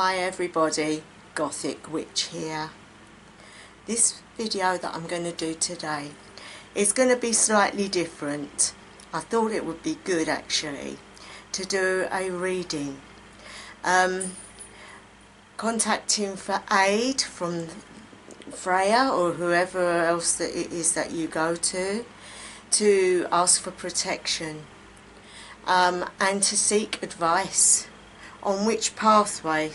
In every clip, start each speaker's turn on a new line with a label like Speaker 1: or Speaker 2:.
Speaker 1: Hi everybody, Gothic Witch here. This video that I'm going to do today is going to be slightly different. I thought it would be good actually to do a reading. Contacting for aid from Freya or whoever else that it is that you go to ask for protection and to seek advice on which pathway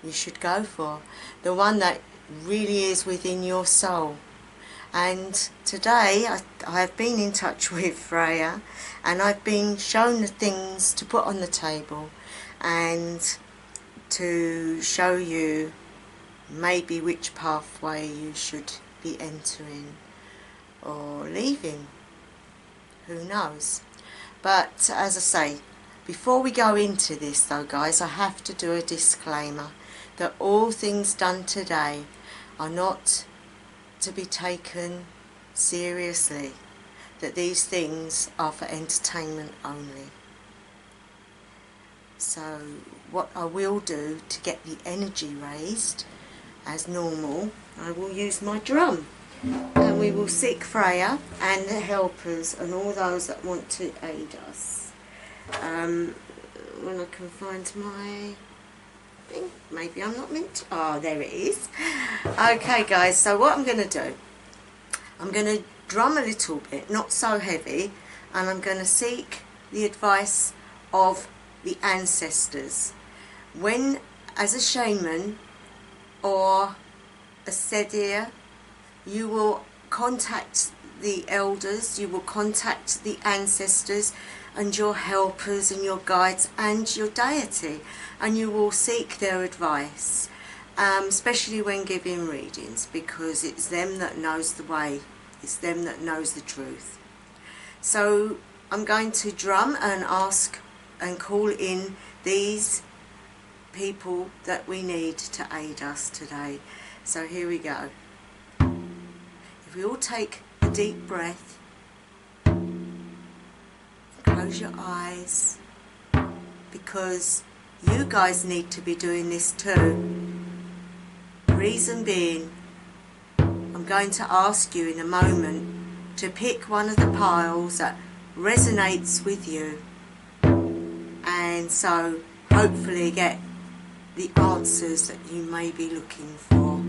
Speaker 1: you should go for, the one that really is within your soul. And today I have been in touch with Freya, and I've been shown the things to put on the table and to show you maybe which pathway you should be entering or leaving, who knows. But as I say, before we go into this though guys, I have to do a disclaimer that all things done today are not to be taken seriously, that these things are for entertainment only. So what I will do to get the energy raised, as normal, I will use my drum and we will seek Freya and the helpers and all those that want to aid us. When I can find my thing, maybe I'm not meant to, oh there it is. Okay guys, so what I'm going to do, I'm going to drum a little bit, not so heavy, and I'm going to seek the advice of the ancestors. When, as a shaman or a sedir, you will contact the elders, you will contact the ancestors and your helpers and your guides and your deity, and you will seek their advice, especially when giving readings, because it's them that knows the way, it's them that knows the truth. So I'm going to drum and ask and call in these people that we need to aid us today. So here we go. If we all take a deep breath, close your eyes, because you guys need to be doing this too. Reason being, I'm going to ask you in a moment to pick one of the piles that resonates with you, and so hopefully get the answers that you may be looking for.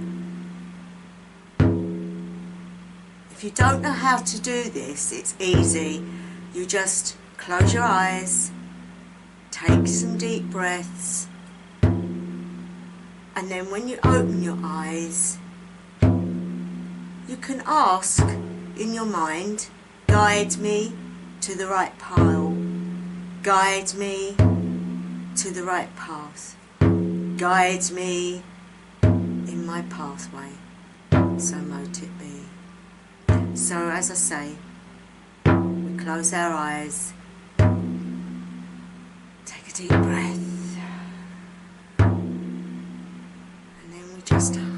Speaker 1: If you don't know how to do this, it's easy. You just close your eyes, take some deep breaths, and then when you open your eyes, you can ask in your mind, guide me to the right pile, guide me to the right path, guide me in my pathway, so mote it be. So as I say, we close our eyes, take a deep breath, and then we just hum.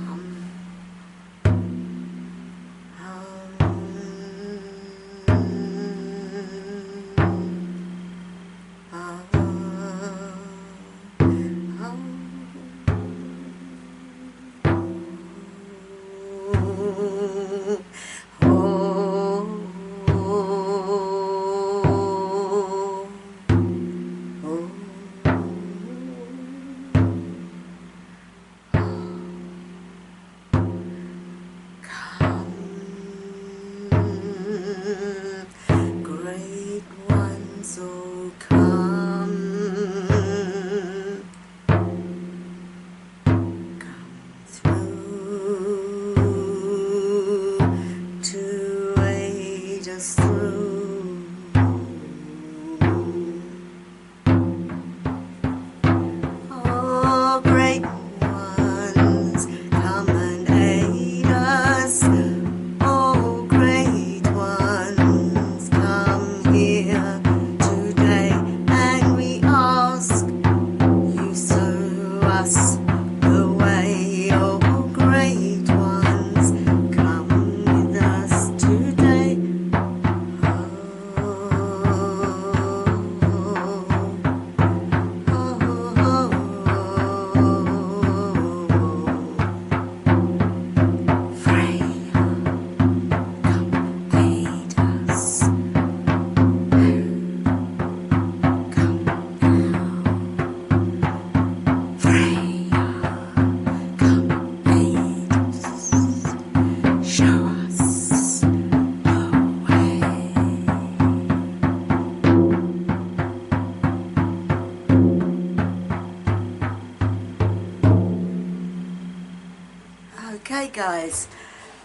Speaker 1: guys,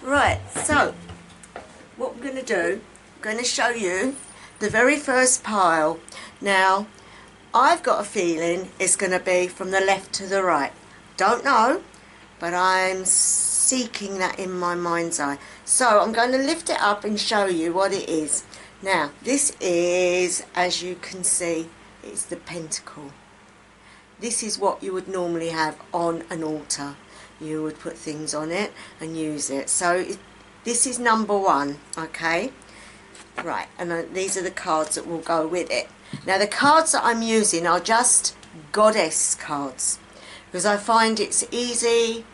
Speaker 1: right, so what we're going to do, I'm going to show you the very first pile. Now I've got a feeling it's going to be from the left to the right. Don't know, but I'm seeking that in my mind's eye. So I'm going to lift it up and show you what it is. Now this is, as you can see, it's the Pentacle. This is what you would normally have on an altar. You would put things on it and use it. So this is number one, okay? Right, and these are the cards that will go with it. Now the cards that I'm using are just goddess cards, because I find it's easy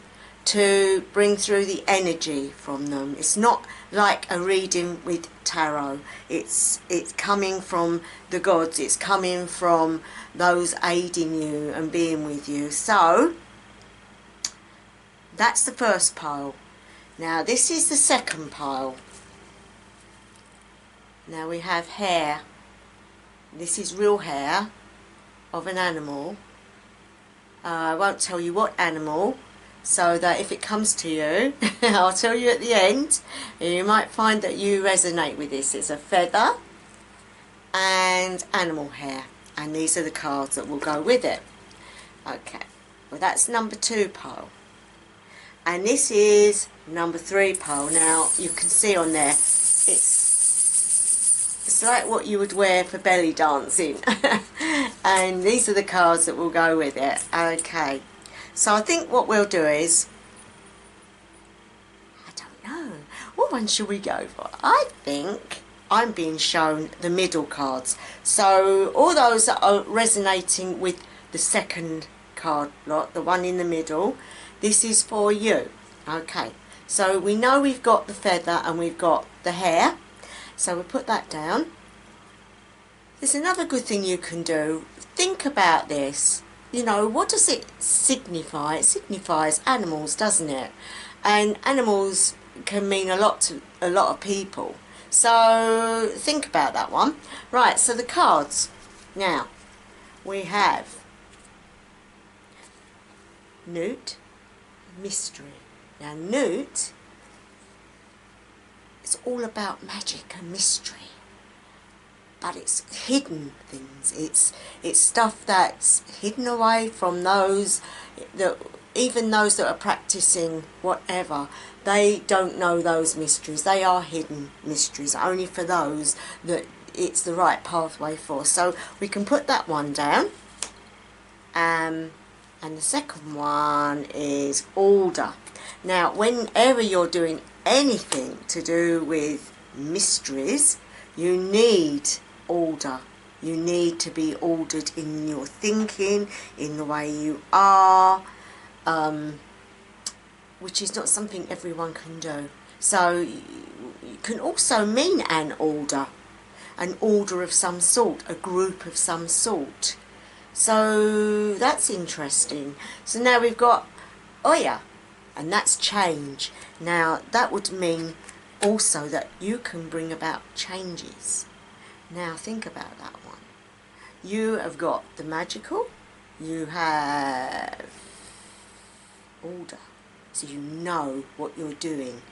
Speaker 1: to bring through the energy from them. It's not like a reading with tarot. It's coming from the gods. It's coming from those aiding you and being with you. So that's the first pile. Now this is the second pile. Now we have hair. This is real hair of an animal. I won't tell you what animal, so that if it comes to you, I'll tell you at the end. You might find that you resonate with this. It's a feather and animal hair, and these are the cards that will go with it. Okay, well that's number 2 pile, and this is number 3 pile. Now you can see on there, it's like what you would wear for belly dancing. And these are the cards that will go with it. Okay, so I think what we'll do is, I don't know, what one should we go for? I think I'm being shown the middle cards. So all those that are resonating with the second card lot, the one in the middle, this is for you. Okay, so we know we've got the feather and we've got the hair. So we'll put that down. There's another good thing you can do. Think about this. You know, what does it signify? It signifies animals, doesn't it? And animals can mean a lot to a lot of people. So think about that one. Right, so the cards. Now, we have Newt, Mystery. Now Newt, it's all about magic and mystery, but it's hidden things. It's stuff that's hidden away from those that, even those that are practicing whatever, they don't know those mysteries. They are hidden mysteries, only for those that it's the right pathway for. So we can put that one down. And the second one is order. Now whenever you're doing anything to do with mysteries, you need order. You need to be ordered in your thinking, in the way you are, which is not something everyone can do. So you can also mean an order of some sort, a group of some sort. So that's interesting. So now we've got Oya, and that's change. Now that would mean also that you can bring about changes. Now think about that one. You have got the magical, you have order, so you know what you're doing,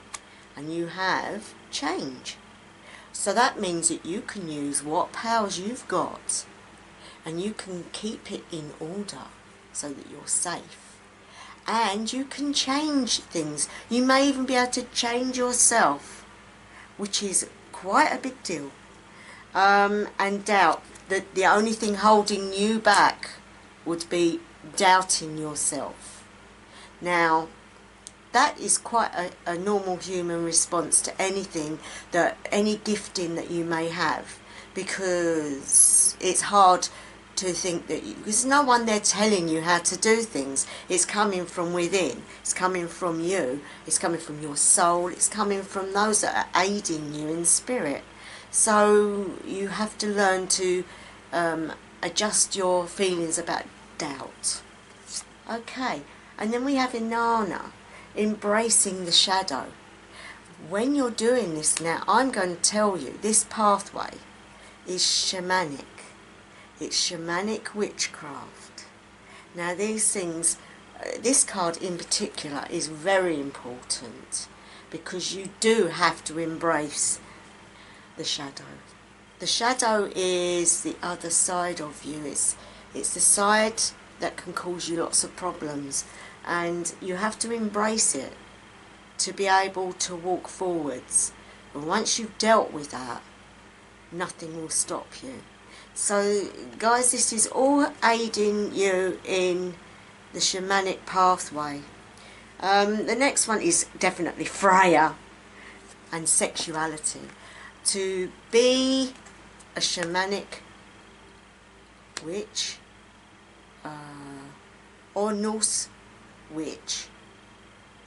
Speaker 1: and you have change. So that means that you can use what powers you've got, and you can keep it in order so that you're safe. And you can change things. You may even be able to change yourself, which is quite a big deal. And doubt, that the only thing holding you back would be doubting yourself. Now that is quite a normal human response to anything, any gifting that you may have, because it's hard to think that there's no one there telling you how to do things. It's coming from within, it's coming from you, it's coming from your soul, it's coming from those that are aiding you in spirit. So you have to learn to adjust your feelings about doubt. Okay, and then we have Inanna, embracing the shadow. When you're doing this now, I'm going to tell you, this pathway is shamanic. It's shamanic witchcraft. Now these things this card in particular is very important, because you do have to embrace the shadow. The shadow is the other side of you. It's the side that can cause you lots of problems, and you have to embrace it to be able to walk forwards. And once you've dealt with that, nothing will stop you. So guys, this is all aiding you in the shamanic pathway. The next one is definitely Freya and sexuality. To be a shamanic witch or Norse witch,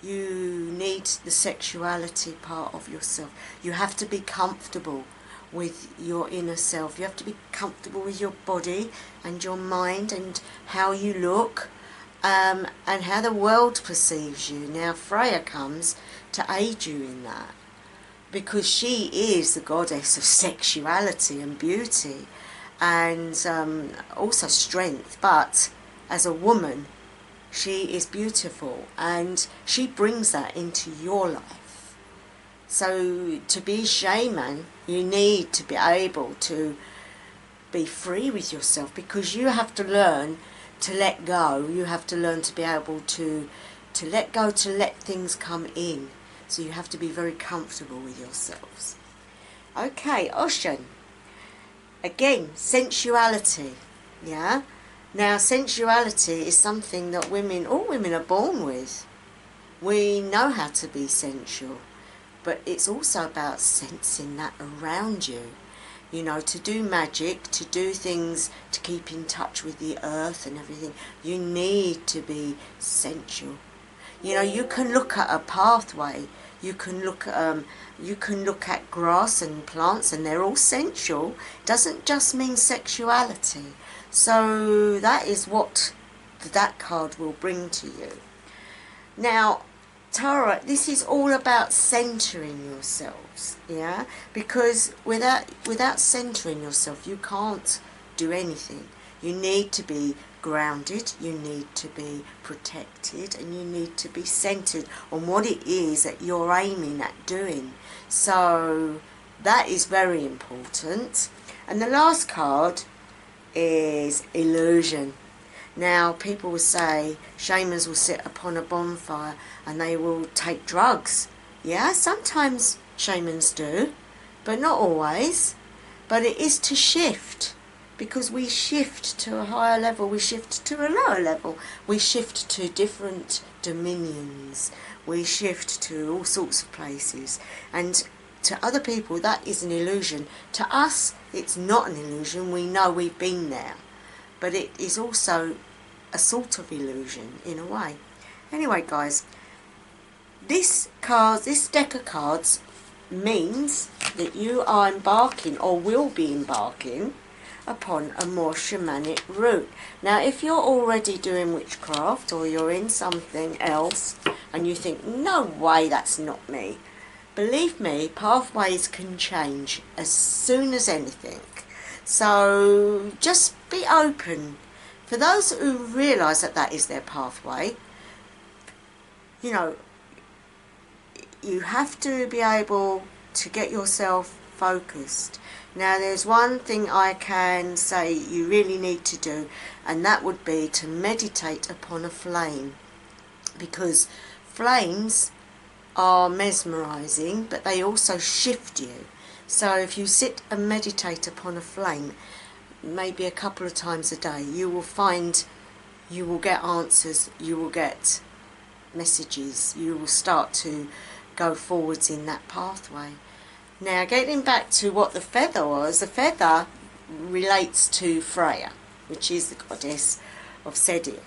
Speaker 1: you need the sexuality part of yourself. You have to be comfortable with your inner self. You have to be comfortable with your body and your mind and how you look, and how the world perceives you. Now Freya comes to aid you in that, because she is the goddess of sexuality and beauty, and also strength. But as a woman, she is beautiful, and she brings that into your life. So to be shaman, you need to be able to be free with yourself, because you have to learn to let go. You have to learn to be able to let go, to let things come in. So you have to be very comfortable with yourselves. Okay, Ocean. Again, sensuality. Yeah? Now, sensuality is something that all women are born with. We know how to be sensual. But it's also about sensing that around you. You know, to do magic, to do things, to keep in touch with the earth and everything, you need to be sensual. You know, you can look at a pathway, you can look at grass and plants, and they're all sensual. It doesn't just mean sexuality. So that is what that card will bring to you. Now, Tara, this is all about centering yourselves, yeah? Because without centering yourself, you can't do anything. You need to be grounded, you need to be protected, and you need to be centered on what it is that you're aiming at doing. So that is very important. And the last card is illusion. Now, people will say shamans will sit upon a bonfire and they will take drugs. Yeah, sometimes shamans do, but not always. But it is to shift, because we shift to a higher level, we shift to a lower level, we shift to different dominions, we shift to all sorts of places. And to other people, that is an illusion. To us, it's not an illusion. We know we've been there. But it is also a sort of illusion in a way. Anyway, guys, this deck of cards means that you are embarking, or will be embarking, upon a more shamanic route. Now, if you're already doing witchcraft, or you're in something else and you think, no way, that's not me, believe me, pathways can change as soon as anything. So just be open. For those who realise that that is their pathway, you know, you have to be able to get yourself focused. Now, there's one thing I can say you really need to do, and that would be to meditate upon a flame, because flames are mesmerising, but they also shift you. So if you sit and meditate upon a flame, maybe a couple of times a day, you will find you will get answers, you will get messages, you will start to go forwards in that pathway. Now, getting back to what the feather was, the feather relates to Freya, which is the goddess of Sedir.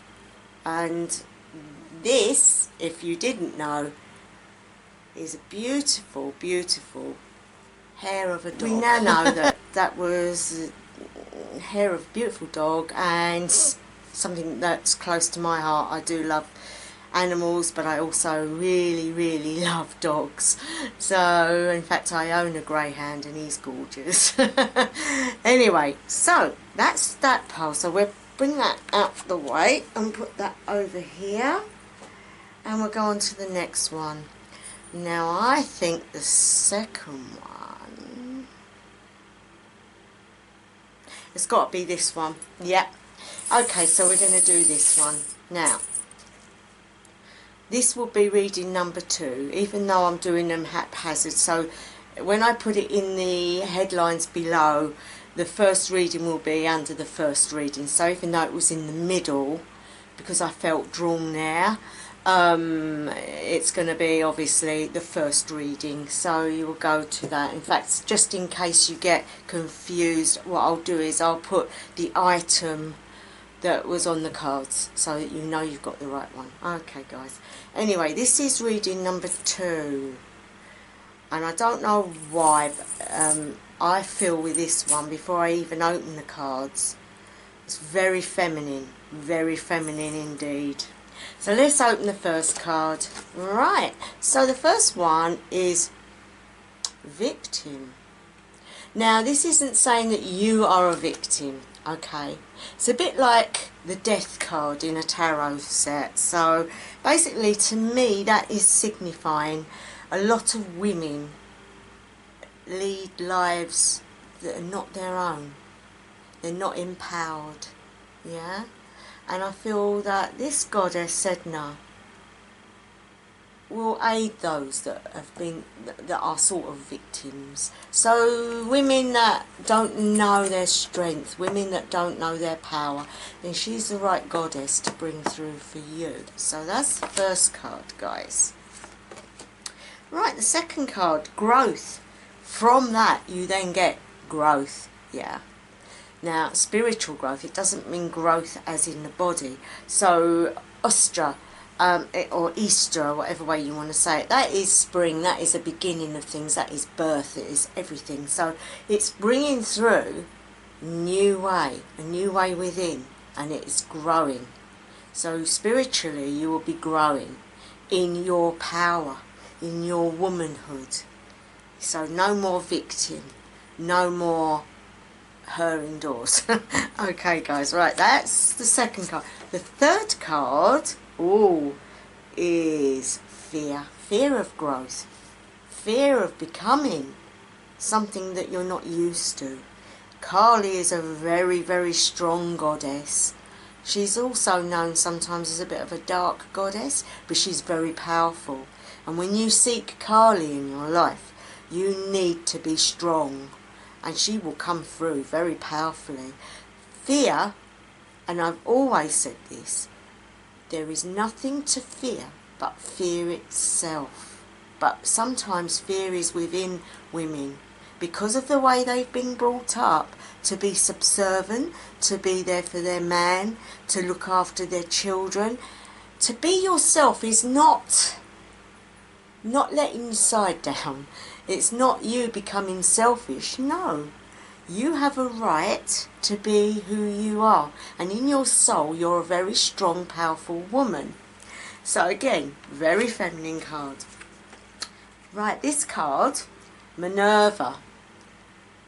Speaker 1: And this, if you didn't know, is a beautiful, beautiful hair of a dog. We now know that that was hair of a beautiful dog, and something that's close to my heart. I do love animals, but I also really, really love dogs. So, in fact, I own a greyhound and he's gorgeous. Anyway, so that's that pile. So we're bring that out the way and put that over here, and we'll go on to the next one. Now I think the second one, it's got to be this one. Yep. Okay, so we're going to do this one. Now, this will be reading number 2, even though I'm doing them haphazard. So when I put it in the headlines below, the first reading will be under the first reading. So even though it was in the middle, because I felt drawn there, it's going to be obviously the first reading. So you will go to that. In fact, just in case you get confused, what I'll do is I'll put the item that was on the cards so that you know you've got the right one. Okay, guys. Anyway, this is reading number 2. And I don't know why, but I feel with this one, before I even open the cards, it's very feminine indeed. So let's open the first card. Right, so the first one is victim. Now, this isn't saying that you are a victim, okay? It's a bit like the death card in a tarot set. So basically, to me, that is signifying a lot of women lead lives that are not their own. They're not empowered, yeah? And I feel that this goddess, Sedna, will aid those that have been, that are sort of victims. So women that don't know their strength, women that don't know their power, then she's the right goddess to bring through for you. So that's the first card, guys. Right, the second card, growth. From that you then get growth, yeah. Now, spiritual growth, it doesn't mean growth as in the body. So, Ostra, or Easter, whatever way you want to say it, that is spring, that is the beginning of things, that is birth, it is everything. So, it's bringing through a new way within, and it is growing. So, spiritually, you will be growing in your power, in your womanhood. So, no more victim, no more her indoors. Okay, guys, right, that's the second card. The third card, is fear. Fear of growth. Fear of becoming something that you're not used to. Kali is a very, very strong goddess. She's also known sometimes as a bit of a dark goddess, but she's very powerful. And when you seek Kali in your life, you need to be strong. And she will come through very powerfully. Fear, and I've always said this, there is nothing to fear but fear itself. But sometimes fear is within women because of the way they've been brought up to be subservient, to be there for their man, to look after their children. To be yourself is not letting your side down. It's not you becoming selfish. No. You have a right to be who you are. And in your soul, you're a very strong, powerful woman. So again, very feminine card. Right, this card, Minerva.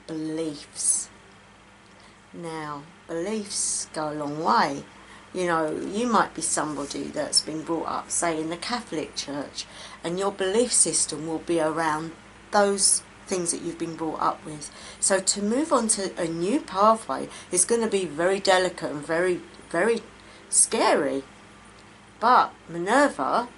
Speaker 1: Beliefs. Now, beliefs go a long way. You know, you might be somebody that's been brought up, say, in the Catholic Church, and your belief system will be around those things that you've been brought up with. So to move on to a new pathway is going to be very delicate and very, very scary. But Minerva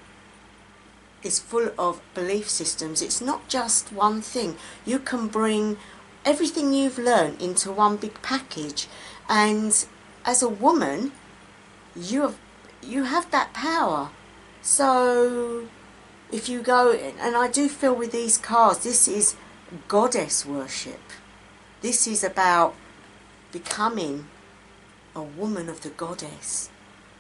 Speaker 1: is full of belief systems. It's not just one thing. You can bring everything you've learned into one big package. And as a woman, you have that power. So if you go, and I do feel with these cards, this is goddess worship. This is about becoming a woman of the goddess,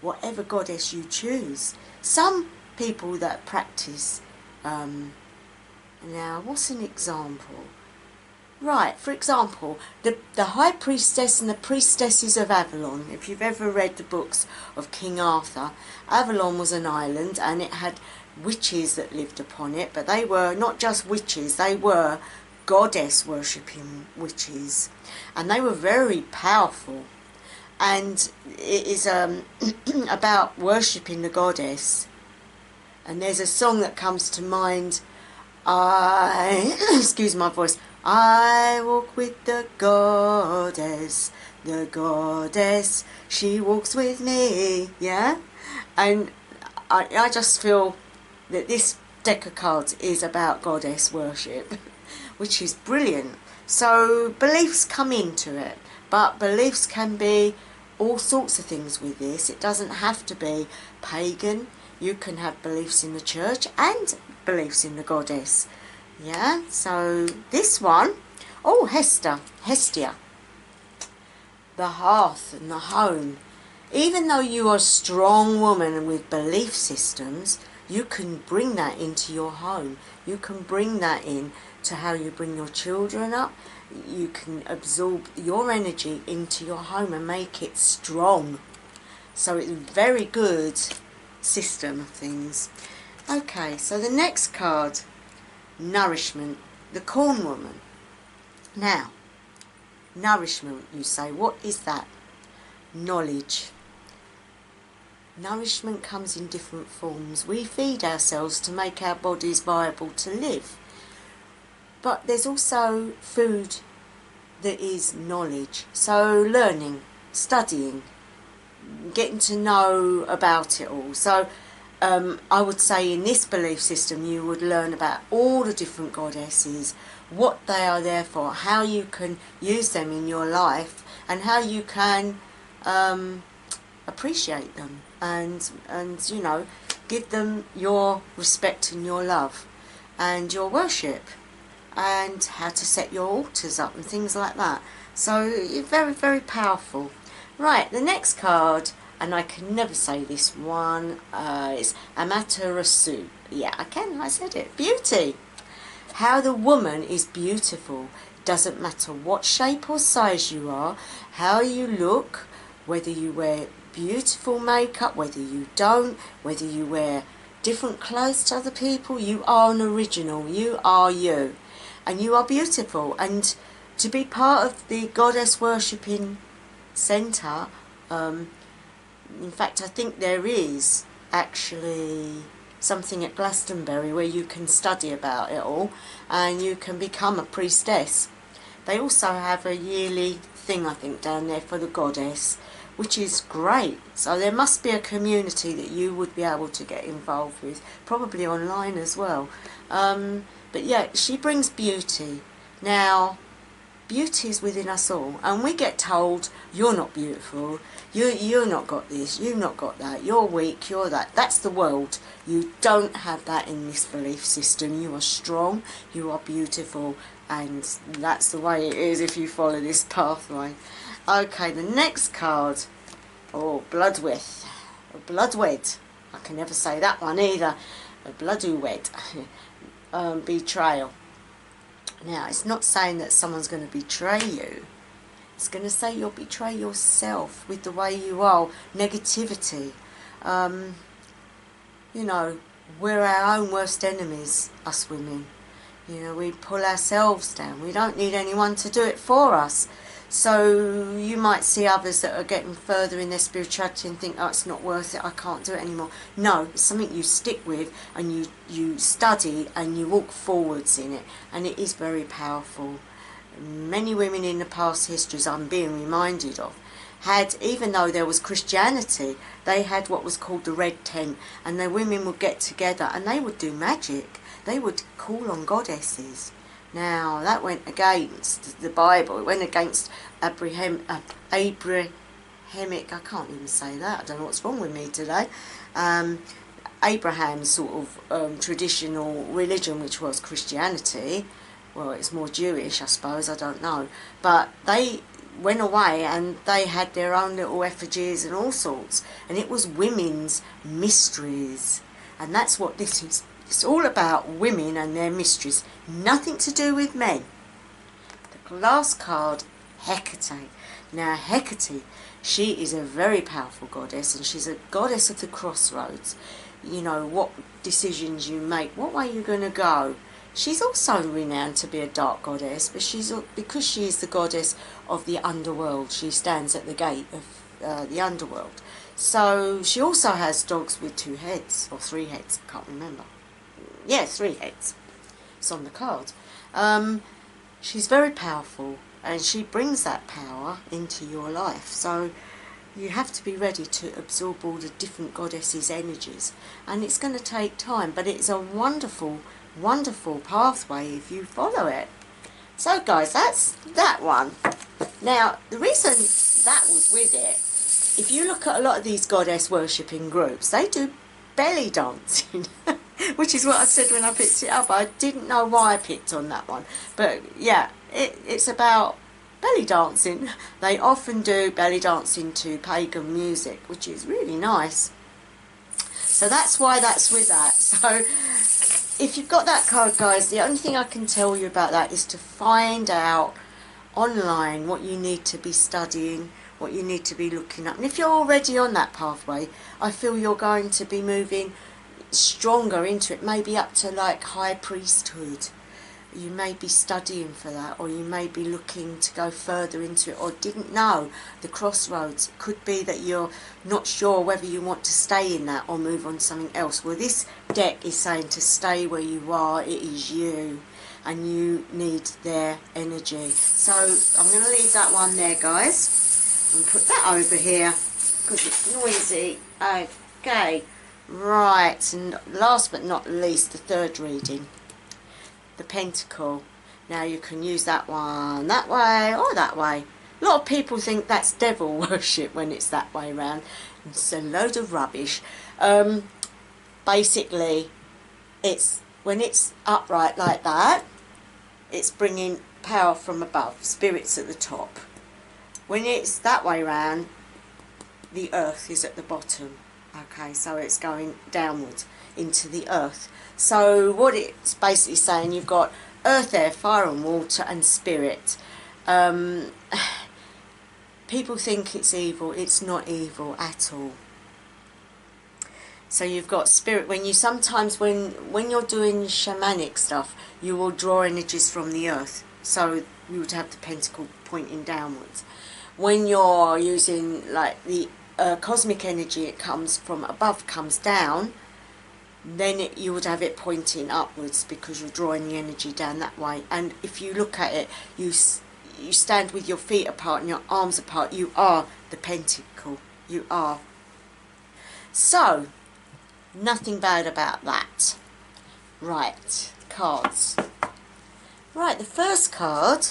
Speaker 1: whatever goddess you choose. Some people that practice, now what's an example? Right, for example, the High Priestess and the Priestesses of Avalon. If you've ever read the books of King Arthur, Avalon was an island and it had witches that lived upon it, but they were not just witches, they were goddess worshipping witches, and they were very powerful. and it is about worshipping the goddess. And there's a song that comes to mind. Excuse my voice. I walk with the goddess, she walks with me, yeah? And I just feel that this deck of cards is about goddess worship, which is brilliant. So beliefs come into it, but beliefs can be all sorts of things with this. It doesn't have to be pagan. You can have beliefs in the church and beliefs in the goddess. Yeah, so this one, oh, Hestia, the hearth and the home. Even though you are a strong woman with belief systems, you can bring that into your home. You can bring that in to how you bring your children up. You can absorb your energy into your home and make it strong. So it's a very good system of things. Okay, so the next card, nourishment, the corn woman. Now, nourishment, you say, what is that? Knowledge. Nourishment comes in different forms. We feed ourselves to make our bodies viable to live. But there's also food that is knowledge. So learning, studying, getting to know about it all. So I would say in this belief system you would learn about all the different goddesses, what they are there for, how you can use them in your life, and how you can appreciate them and you know, give them your respect and your love and your worship, and how to set your altars up and things like that. So you're very, very powerful. Right, the next card, and I can never say this one, is Amaterasu. Yeah, I said it. Beauty. How the woman is beautiful. Doesn't matter what shape or size you are, how you look, whether you wear beautiful makeup, whether you don't, whether you wear different clothes to other people, you are an original. You are you. And you are beautiful. And to be part of the goddess worshipping centre, in fact I think there is actually something at Glastonbury where you can study about it all and you can become a priestess. They also have a yearly thing I think down there for the goddess, which is great. So there must be a community that you would be able to get involved with, probably online as well. But yeah, she brings beauty. Now, beauty is within us all, and we get told you're not beautiful, you're not got this, you've not got that, you're weak, you're that. That's the world. You don't have that in this belief system. You are strong, you are beautiful, and that's the way it is if you follow this pathway. Okay, the next card, oh, Bloodwed. I can never say that one either. Bloodwed. Betrayal. Now, it's not saying that someone's going to betray you. It's going to say you'll betray yourself with the way you are. Negativity. You know, we're our own worst enemies, us women. You know, we pull ourselves down. We don't need anyone to do it for us. So you might see others that are getting further in their spirituality and think, oh, it's not worth it, I can't do it anymore. No, it's something you stick with and you study and you walk forwards in it, and it is very powerful. Many women in the past histories I'm being reminded of had, even though there was Christianity, they had what was called the Red Tent, and the women would get together and they would do magic. They would call on goddesses. Now, that went against the Bible. It went against Abrahamic, I can't even say that, I don't know what's wrong with me today, Abraham's sort of traditional religion, which was Christianity. Well, it's more Jewish, I suppose, I don't know. But they went away and they had their own little effigies and all sorts. And it was women's mysteries. And that's what this is. It's all about women and their mysteries. Nothing to do with men. The last card, Hecate. Now, Hecate, she is a very powerful goddess, and she's a goddess of the crossroads. You know, what decisions you make, what way you're going to go. She's also renowned to be a dark goddess, but because she is the goddess of the underworld, she stands at the gate of the underworld. So she also has dogs with 2 heads, or 3 heads, I can't remember. Yeah, 3 heads. It's on the card. She's very powerful, and she brings that power into your life. So you have to be ready to absorb all the different goddesses' energies, and it's going to take time, but it's a wonderful, wonderful pathway if you follow it. So guys, that's that one. Now, the reason that was with it, if you look at a lot of these goddess worshipping groups, they do belly dancing, which is what I said when I picked it up. I didn't know why I picked on that one, but yeah, it's about belly dancing. They often do belly dancing to pagan music, which is really nice. So that's why that's with that. So if you've got that card, guys, the only thing I can tell you about that is to find out online what you need to be studying, what you need to be looking up. And if you're already on that pathway, I feel you're going to be moving stronger into it, maybe up to like high priesthood. You may be studying for that, or you may be looking to go further into it, or didn't know the crossroads. It could be that you're not sure whether you want to stay in that or move on to something else. Well, this deck is saying to stay where you are. It is you, and you need their energy. So I'm going to leave that one there, guys, and put that over here because it's noisy. Okay, right, and last but not least, the third reading. The Pentacle. Now you can use that one that way or that way. A lot of people think that's devil worship when it's that way around. It's a load of rubbish. Basically, it's when it's upright like that, it's bringing power from above, spirits at the top. When it's that way around, the earth is at the bottom. Okay, so it's going downwards into the earth. So what it's basically saying, you've got earth, air, fire and water and spirit. People think it's evil. It's not evil at all. So you've got spirit. When you sometimes when you're doing shamanic stuff, you will draw energies from the earth. So you would have the pentacle pointing downwards. When you're using like the cosmic energy, it comes from above, comes down. Then you would have it pointing upwards because you're drawing the energy down that way. And if you look at it, you stand with your feet apart and your arms apart. You are the pentacle. You are. So, nothing bad about that. Right, cards. Right, the first card.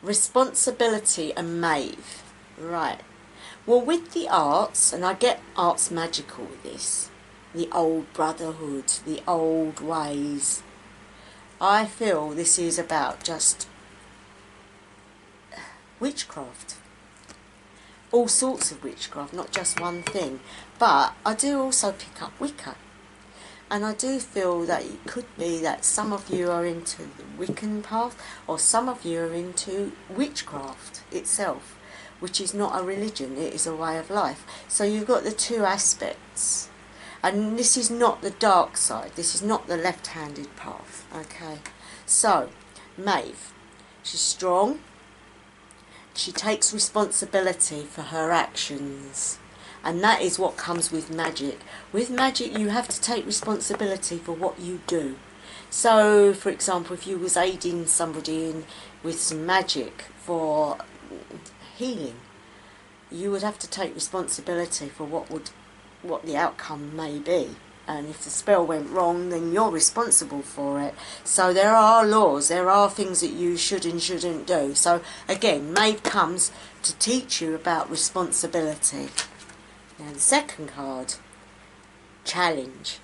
Speaker 1: Responsibility and Maeve. Right. Well, with the arts, and I get arts magical with this, the old brotherhood, the old ways, I feel this is about just witchcraft. All sorts of witchcraft, not just one thing. But I do also pick up Wicca. And I do feel that it could be that some of you are into the Wiccan path, or some of you are into witchcraft itself, which is not a religion, it is a way of life. So you've got the two aspects. And this is not the dark side, this is not the left-handed path. Okay, so Maeve, she's strong, she takes responsibility for her actions. And that is what comes with magic. With magic, you have to take responsibility for what you do. So, for example, if you was aiding somebody with some magic for healing, you would have to take responsibility for what the outcome may be. And if the spell went wrong, then you're responsible for it. So there are laws, there are things that you should and shouldn't do. So again, Maeve comes to teach you about responsibility. Now the second card, challenge,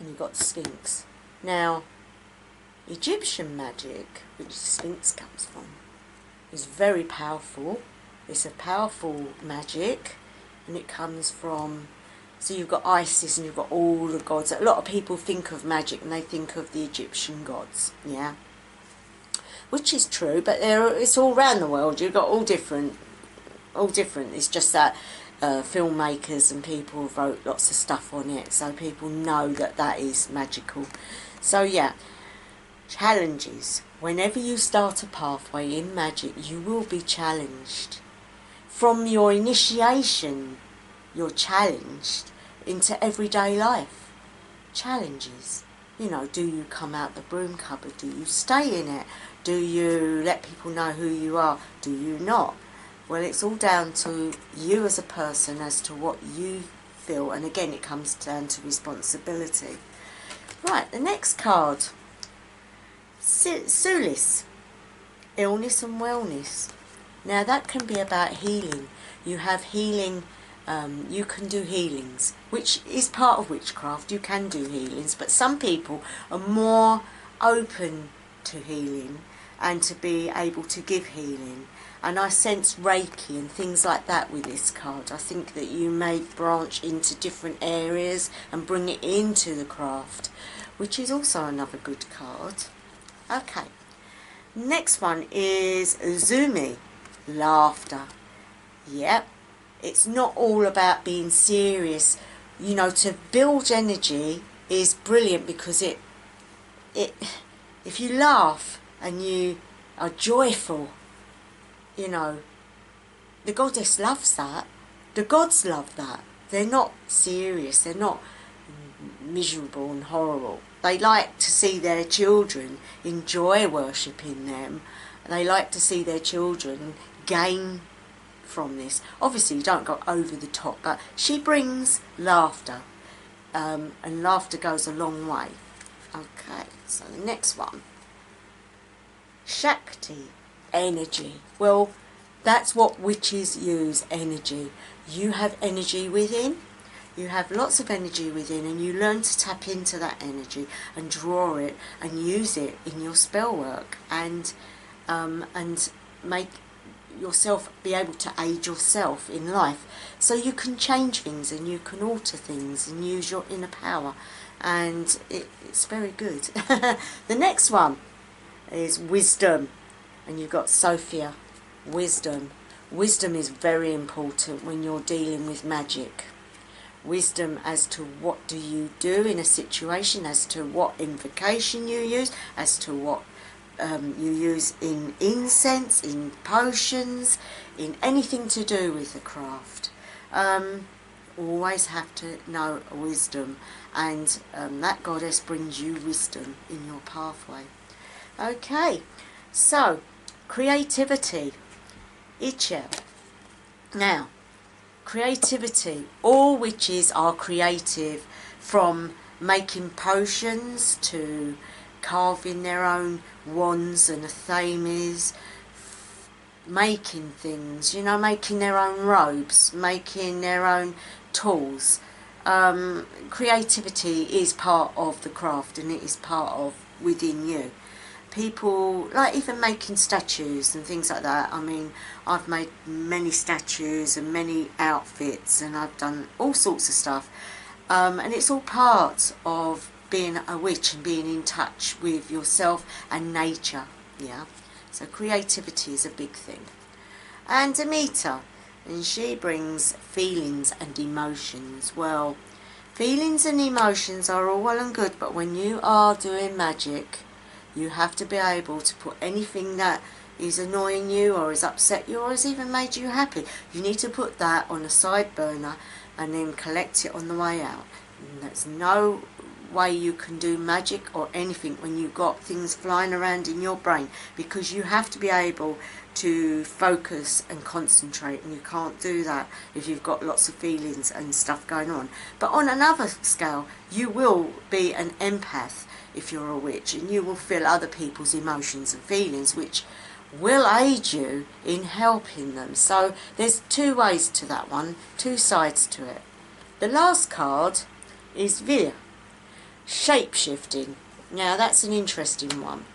Speaker 1: and you've got the Sphinx. Now, Egyptian magic, which the Sphinx comes from, is very powerful. It's a powerful magic, and it comes from, so you've got Isis and you've got all the gods. A lot of people think of magic and they think of the Egyptian gods, yeah, which is true, but it's all around the world. You've got all different. It's just that filmmakers and people wrote lots of stuff on it, so people know that that is magical. So yeah, challenges. Whenever you start a pathway in magic, you will be challenged. From your initiation, you're challenged into everyday life. Challenges. You know, do you come out the broom cupboard? Do you stay in it? Do you let people know who you are? Do you not? Well, it's all down to you as a person as to what you feel. And again, it comes down to responsibility. Right, the next card. Sulis. Illness and wellness. Now, that can be about healing. You have healing. You can do healings, which is part of witchcraft. You can do healings, but some people are more open to healing and to be able to give healing. And I sense Reiki and things like that with this card. I think that you may branch into different areas and bring it into the craft, which is also another good card. Okay, next one is Zumi, laughter. Yep. It's not all about being serious. You know, to build energy is brilliant because it if you laugh and you are joyful, you know, the goddess loves that. The gods love that. They're not serious. They're not miserable and horrible. They like to see their children enjoy worshipping them. They like to see their children gain from this. Obviously you don't go over the top, but she brings laughter, and laughter goes a long way. Okay, so the next one, Shakti, energy. Well, that's what witches use, energy. You have energy within. You have lots of energy within, and you learn to tap into that energy and draw it and use it in your spell work, and make yourself be able to aid yourself in life, so you can change things and you can alter things and use your inner power, and it's very good. The next one is wisdom, and you've got Sophia, wisdom. Wisdom is very important when you're dealing with magic. Wisdom as to what do you do in a situation, as to what invocation you use, as to what you use in incense, in potions, in anything to do with the craft. Always have to know wisdom, and that goddess brings you wisdom in your pathway. Okay, so creativity, Ichel. Now, creativity, all witches are creative, from making potions to carving their own wands and athames, making things, you know, making their own robes, making their own tools. Creativity is part of the craft, and it is part of within you. People, like even making statues and things like that. I mean, I've made many statues and many outfits, and I've done all sorts of stuff. And it's all part of being a witch and being in touch with yourself and nature. Yeah, so creativity is a big thing. And Demeter, and she brings feelings and emotions. Well, feelings and emotions are all well and good, but when you are doing magic, you have to be able to put anything that is annoying you or has upset you or has even made you happy, you need to put that on a side burner and then collect it on the way out. And there's no way you can do magic or anything when you've got things flying around in your brain, because you have to be able to focus and concentrate, and you can't do that if you've got lots of feelings and stuff going on. But on another scale, you will be an empath if you're a witch, and you will feel other people's emotions and feelings, which will aid you in helping them. So there's two ways to that one, two sides to it. The last card is Vir, shape-shifting. Now that's an interesting one,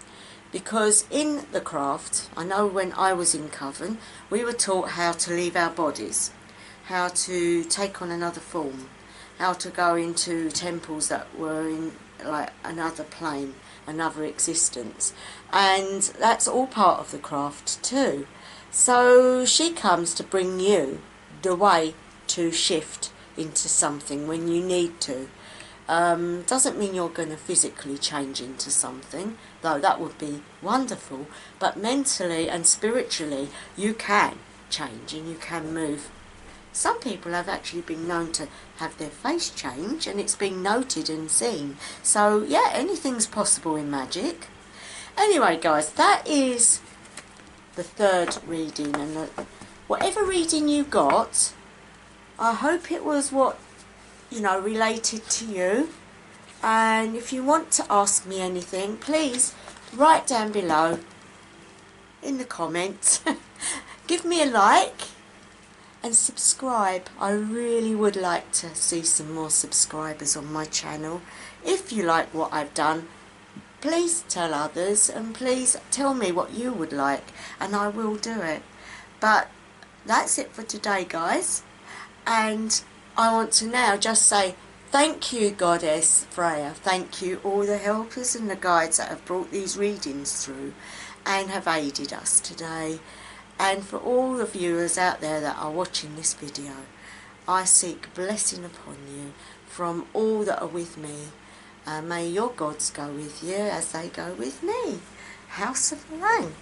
Speaker 1: because in the craft, I know when I was in Coven, we were taught how to leave our bodies, how to take on another form, how to go into temples that were in like another plane, another existence, and that's all part of the craft too. So she comes to bring you the way to shift into something when you need to. Doesn't mean you're going to physically change into something, though that would be wonderful, but mentally and spiritually you can change and you can move. Some people have actually been known to have their face change, and it's been noted and seen. So yeah, anything's possible in magic. Anyway guys, that is the third reading, and whatever reading you got, I hope it was what, you know, related to you. And if you want to ask me anything, please write down below in the comments. Give me a like and subscribe. I really would like to see some more subscribers on my channel. If you like what I've done, please tell others, and please tell me what you would like, and I will do it. But that's it for today guys, and I want to now just say thank you Goddess Freya, thank you all the helpers and the guides that have brought these readings through and have aided us today. And for all the viewers out there that are watching this video, I seek blessing upon you from all that are with me. May your gods go with you as they go with me. House of Lang.